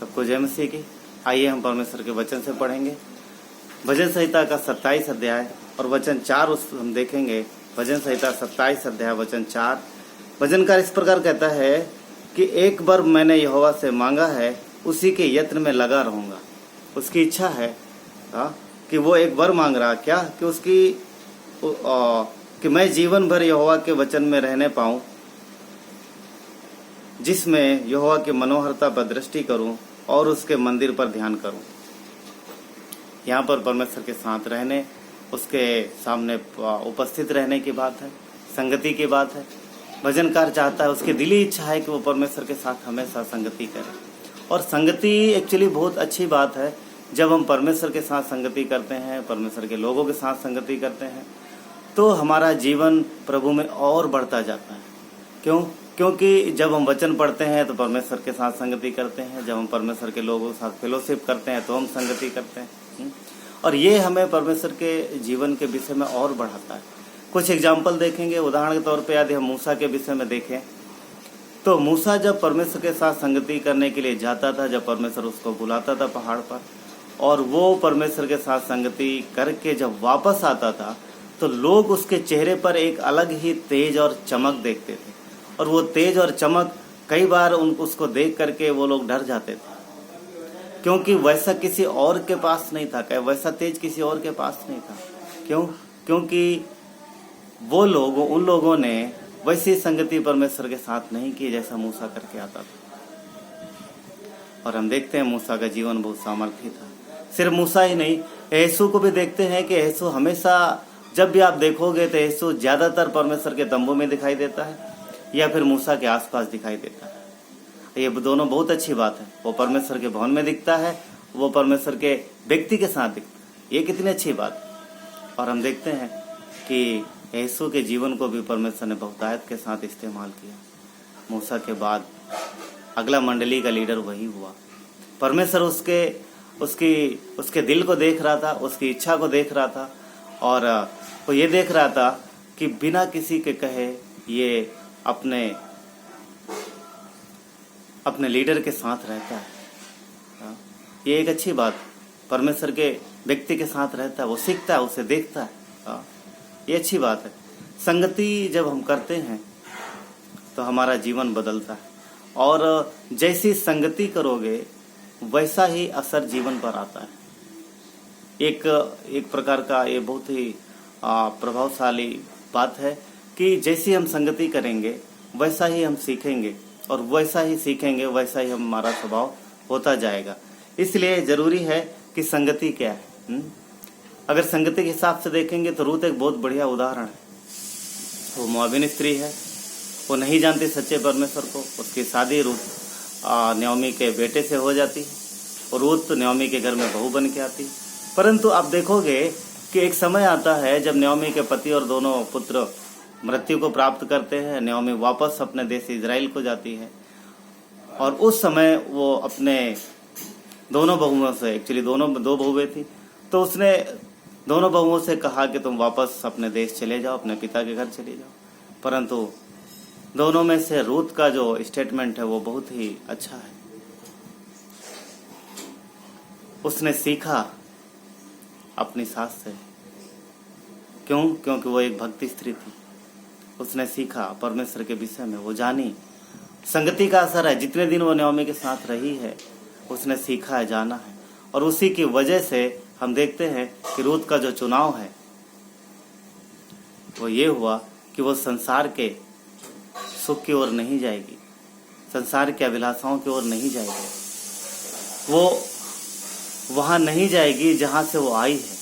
सबको जय मसीह की। आइए हम परमेश्वर के वचन से पढ़ेंगे। भजन संहिता का 27 अध्याय और वचन 4 उस हम देखेंगे। भजन संहिता 27 अध्याय वचन 4। भजनकार इस प्रकार कहता है कि एक बार मैंने यहोवा से मांगा है, उसी के यत्न में लगा रहूंगा। उसकी इच्छा है कि वो एक बार मांग रहा क्या कि उसकी कि मैं जीवन भर यहोवा के वचन में रहने पाऊं, जिसमें यहोवा की मनोहरता पर दृष्टि करूं और उसके मंदिर पर ध्यान करूं। यहाँ पर परमेश्वर के साथ रहने, उसके सामने उपस्थित रहने की बात है, संगति की बात है। भजनकार चाहता है, उसकी दिली इच्छा है कि वो परमेश्वर के साथ हमेशा संगति करे। और संगति एक्चुअली बहुत अच्छी बात है। जब हम परमेश्वर के साथ संगति करते हैं, परमेश्वर के लोगों के साथ संगति करते हैं, तो हमारा जीवन प्रभु में और बढ़ता जाता है। क्यों? क्योंकि जब हम वचन पढ़ते हैं तो परमेश्वर के साथ संगति करते हैं, जब हम परमेश्वर के लोगों के साथ फेलोशिप करते हैं तो हम संगति करते हैं, और ये हमें परमेश्वर के जीवन के विषय में और बढ़ाता है। कुछ एग्जाम्पल देखेंगे। उदाहरण के तौर पे यदि हम मूसा के विषय में देखें तो मूसा जब परमेश्वर के साथ संगति करने के लिए जाता था, जब परमेश्वर उसको बुलाता था पहाड़ पर, और वो परमेश्वर के साथ संगति करके जब वापस आता था तो लोग उसके चेहरे पर एक अलग ही तेज और चमक देखते थे। और वो तेज और चमक कई बार उसको देख करके वो लोग डर जाते थे, क्योंकि वैसा किसी और के पास नहीं था, वैसा तेज किसी और के पास नहीं था। क्यों? क्योंकि वो लोग, उन लोगों ने वैसी संगति परमेश्वर के साथ नहीं की जैसा मूसा करके आता था। और हम देखते हैं मूसा का जीवन बहुत सामर्थी था। सिर्फ मूसा ही नहीं, यीशु को भी देखते हैं कि यीशु हमेशा, जब भी आप देखोगे तो यीशु ज्यादातर परमेश्वर के तंबू में दिखाई देता है या फिर मूसा के आसपास दिखाई देता है। ये दोनों बहुत अच्छी बात है। वो परमेश्वर के भवन में दिखता है, वो परमेश्वर के व्यक्ति के साथ दिखता है। ये कितनी अच्छी बात है। और हम देखते हैं कि यीशु के जीवन को भी परमेश्वर ने बहुतायत के साथ इस्तेमाल किया। मूसा के बाद अगला मंडली का लीडर वही हुआ। परमेश्वर उसके दिल को देख रहा था, उसकी इच्छा को देख रहा था, और वो ये देख रहा था कि बिना किसी के कहे ये अपने लीडर के साथ रहता है। ये एक अच्छी बात, परमेश्वर के व्यक्ति के साथ रहता है, वो सीखता है, उसे देखता है। ये अच्छी बात है। संगति जब हम करते हैं तो हमारा जीवन बदलता है, और जैसी संगति करोगे वैसा ही असर जीवन पर आता है। एक प्रकार का ये बहुत ही प्रभावशाली बात है कि जैसी हम संगति करेंगे वैसा ही हम सीखेंगे, और वैसा ही सीखेंगे वैसा ही हमारा स्वभाव होता जाएगा। इसलिए जरूरी है कि संगति क्या है। अगर संगति के हिसाब से देखेंगे तो रूत एक बहुत बढ़िया उदाहरण है। वो मोआबिन स्त्री है, वो नहीं जानती सच्चे परमेश्वर को। उसकी शादी रूत नयोमी के बेटे से हो जाती है, और रूत नयोमी के घर में बहू बन के आती है। परंतु आप देखोगे कि एक समय आता है जब नयोमी के पति और दोनों पुत्र मृत्यु को प्राप्त करते हैं। नयोमी वापस अपने देश इजराइल को जाती है, और उस समय वो अपने दोनों बहुओं से, एक्चुअली दो बहुएं थी, तो उसने दोनों बहुओं से कहा कि तुम वापस अपने देश चले जाओ, अपने पिता के घर चले जाओ। परंतु दोनों में से रूत का जो स्टेटमेंट है वो बहुत ही अच्छा है। उसने सीखा अपनी सास से। क्यों? क्योंकि वो एक भक्ति स्त्री थी। उसने सीखा परमेश्वर के विषय में, वो जानी। संगति का असर है। जितने दिन वो नयोमी के साथ रही है उसने सीखा है, जाना है, और उसी की वजह से हम देखते हैं कि रूत का जो चुनाव है वो ये हुआ कि वो संसार के सुख की ओर नहीं जाएगी, संसार के अभिलाषाओं की ओर नहीं जाएगी। वो वहां नहीं जाएगी जहां से वो आई है,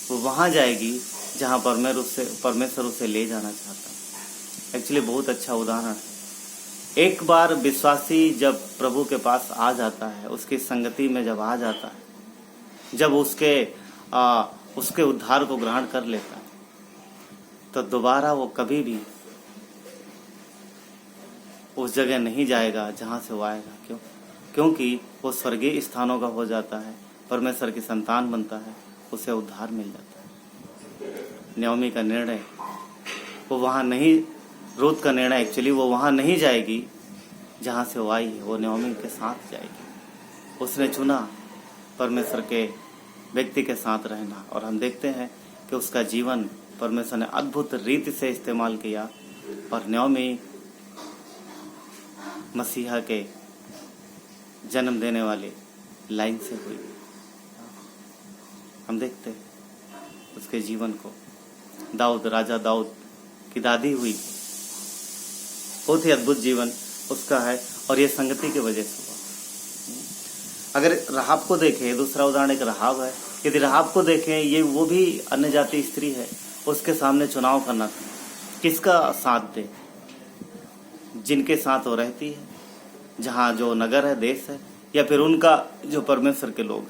वो वहां जाएगी जहां परमेश्वर उसे ले जाना चाहता है। एक्चुअली बहुत अच्छा उदाहरण है। एक बार विश्वासी जब प्रभु के पास आ जाता है, उसकी संगति में जब आ जाता है, जब उसके उद्धार को ग्रहण कर लेता है, तो दोबारा वो कभी भी उस जगह नहीं जाएगा जहां से वो आएगा। क्यों? क्योंकि वो स्वर्गीय स्थानों का हो जाता है, परमेश्वर की संतान बनता है, उसे उद्धार मिल जाता है। नयोमी का निर्णय वो वहां नहीं, रूत का निर्णय एक्चुअली वो वहां नहीं जाएगी जहां से वो आई है, वो नयोमी के साथ जाएगी। उसने चुना परमेश्वर के व्यक्ति के साथ रहना, और हम देखते हैं कि उसका जीवन परमेश्वर ने अद्भुत रीति से इस्तेमाल किया और नयोमी मसीहा के जन्म देने वाले लाइन से हुई। हम देखते हैं उसके जीवन को। दाऊद, राजा दाऊद की दादी हुई, बहुत ही अद्भुत जीवन उसका है, और ये संगति की वजह से हुआ। अगर राहाब को देखें, दूसरा उदाहरण एक राहाब है। यदि राहाब को देखें, ये वो भी अन्य जाति स्त्री है, उसके सामने चुनाव करना था किसका साथ दे, जिनके साथ वो रहती है, जहाँ जो नगर है, देश है, या फिर उनका जो परमेश्वर के लोग,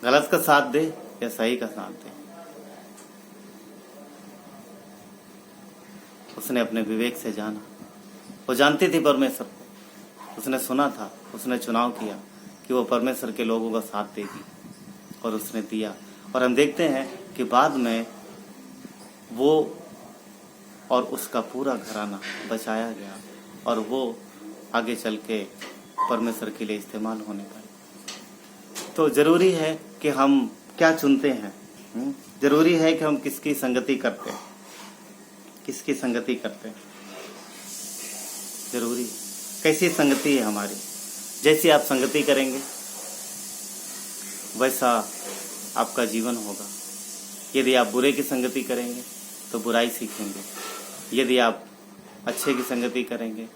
गलत का साथ दे या सही का साथ दे। उसने अपने विवेक से जाना, वो जानती थी परमेश्वर को, उसने सुना था, उसने चुनाव किया कि वो परमेश्वर के लोगों का साथ देगी, और उसने दिया। और हम देखते हैं कि बाद में वो और उसका पूरा घराना बचाया गया, और वो आगे चल के परमेश्वर के लिए इस्तेमाल होने पाए। तो जरूरी है कि हम क्या चुनते हैं, जरूरी है कि हम किसकी संगति करते हैं, किसकी संगति करते हैं, जरूरी है। कैसी संगति है हमारी, जैसी आप संगति करेंगे वैसा आपका जीवन होगा। यदि आप बुरे की संगति करेंगे तो बुराई सीखेंगे, यदि आप अच्छे की संगति करेंगे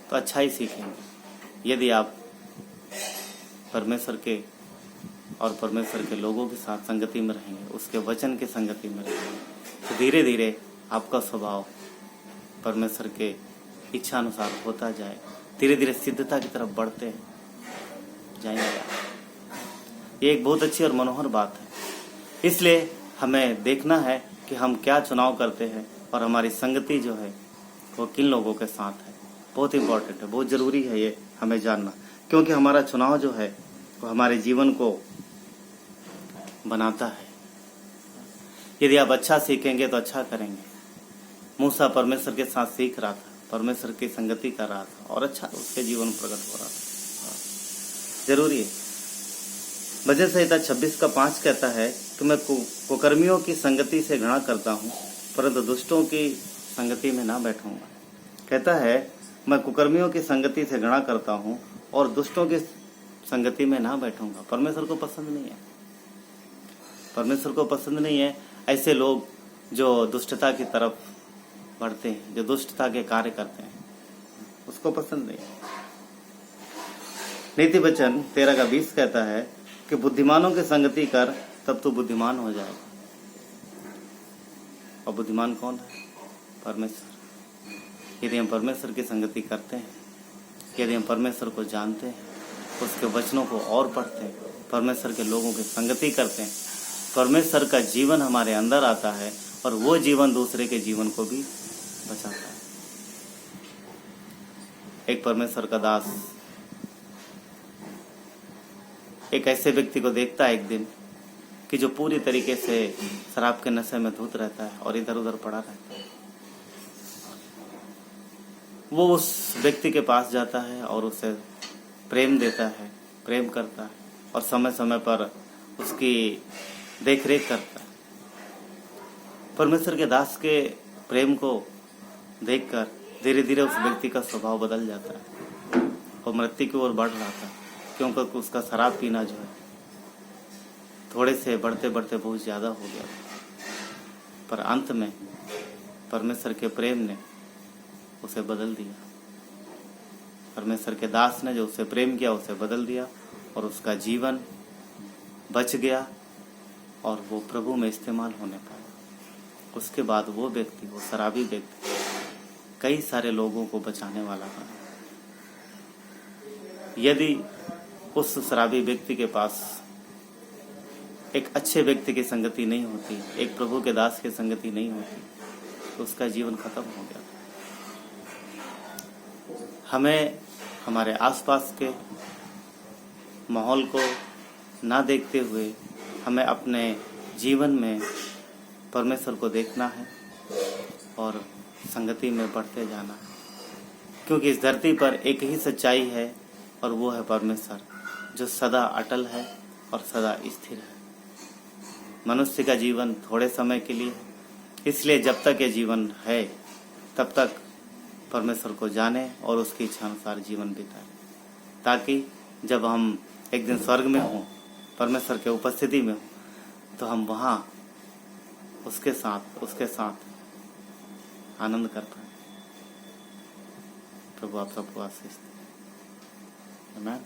तो अच्छा ही सीखेंगे। यदि आप परमेश्वर के और परमेश्वर के लोगों के साथ संगति में रहेंगे, उसके वचन की संगति में रहेंगे, तो धीरे धीरे आपका स्वभाव परमेश्वर के इच्छा अनुसार होता जाए, धीरे धीरे सिद्धता की तरफ बढ़ते जाएंगे। ये एक बहुत अच्छी और मनोहर बात है। इसलिए हमें देखना है कि हम क्या चुनाव करते हैं और हमारी संगति जो है वो किन लोगों के साथ है। बहुत इंपॉर्टेंट है, बहुत जरूरी है ये हमें जानना, क्योंकि हमारा चुनाव जो है वो हमारे जीवन को बनाता है। यदि आप अच्छा सीखेंगे तो अच्छा करेंगे। मूसा परमेश्वर के साथ सीख रहा था, परमेश्वर की संगति कर रहा था, और अच्छा उसके जीवन प्रकट हो रहा था। जरूरी है। भजन संहिता 26:5 कहता है कि मैं कुकर्मियों की संगति से घृणा करता हूँ, परंतु दुष्टों की संगति में ना बैठूंगा। कहता है मैं कुकर्मियों की संगति से घृणा करता हूँ और दुष्टों की संगति में ना बैठूंगा। परमेश्वर को पसंद नहीं है, परमेश्वर को पसंद नहीं है ऐसे लोग जो दुष्टता की तरफ बढ़ते हैं, जो दुष्टता के कार्य करते हैं, उसको पसंद नहीं। नीति वचन 13:20 कहता है कि बुद्धिमानों की संगति कर, तब तो बुद्धिमान हो जाएगा। और बुद्धिमान कौन है? परमेश्वर। यदि हम परमेश्वर की संगति करते हैं, यदि हम परमेश्वर को जानते हैं, उसके वचनों को और पढ़ते हैं, परमेश्वर के लोगों की संगति करते हैं, परमेश्वर का जीवन हमारे अंदर आता है, और वो जीवन दूसरे के जीवन को भी बचाता है। एक परमेश्वर का दास एक ऐसे व्यक्ति को देखता है एक दिन कि जो पूरी तरीके से शराब के नशे में धुत रहता है और इधर उधर पड़ा रहता है। वो उस व्यक्ति के पास जाता है और उसे प्रेम देता है, प्रेम करता है, और समय समय पर उसकी देखरेख करता है। परमेश्वर के दास के प्रेम को देखकर धीरे धीरे उस व्यक्ति का स्वभाव बदल जाता है और मृत्यु की ओर बढ़ रहा था, क्योंकि उसका शराब पीना जो है थोड़े से बढ़ते बढ़ते बहुत ज़्यादा हो गया। पर अंत में परमेश्वर के प्रेम ने उसे बदल दिया। परमेश्वर के दास ने जो उसे प्रेम किया उसे बदल दिया, और उसका जीवन बच गया और वो प्रभु में इस्तेमाल होने पाया। उसके बाद वो व्यक्ति, वो शराबी व्यक्ति, कई सारे लोगों को बचाने वाला बना। यदि उस शराबी व्यक्ति के पास एक अच्छे व्यक्ति की संगति नहीं होती, एक प्रभु के दास की संगति नहीं होती, तो उसका जीवन खत्म हो गया। हमें हमारे आसपास के माहौल को ना देखते हुए हमें अपने जीवन में परमेश्वर को देखना है और संगति में बढ़ते जाना है, क्योंकि इस धरती पर एक ही सच्चाई है और वो है परमेश्वर जो सदा अटल है और सदा स्थिर है। मनुष्य का जीवन थोड़े समय के लिए है, इसलिए जब तक ये जीवन है तब तक परमेश्वर को जाने और उसकी इच्छा अनुसार जीवन बिताए, ताकि जब हम एक दिन स्वर्ग में हों, परमेश्वर के उपस्थिति में हों, तो हम वहाँ उसके साथ आनंद कर पाए। प्रभु आप सबको आशीष दे। आमीन।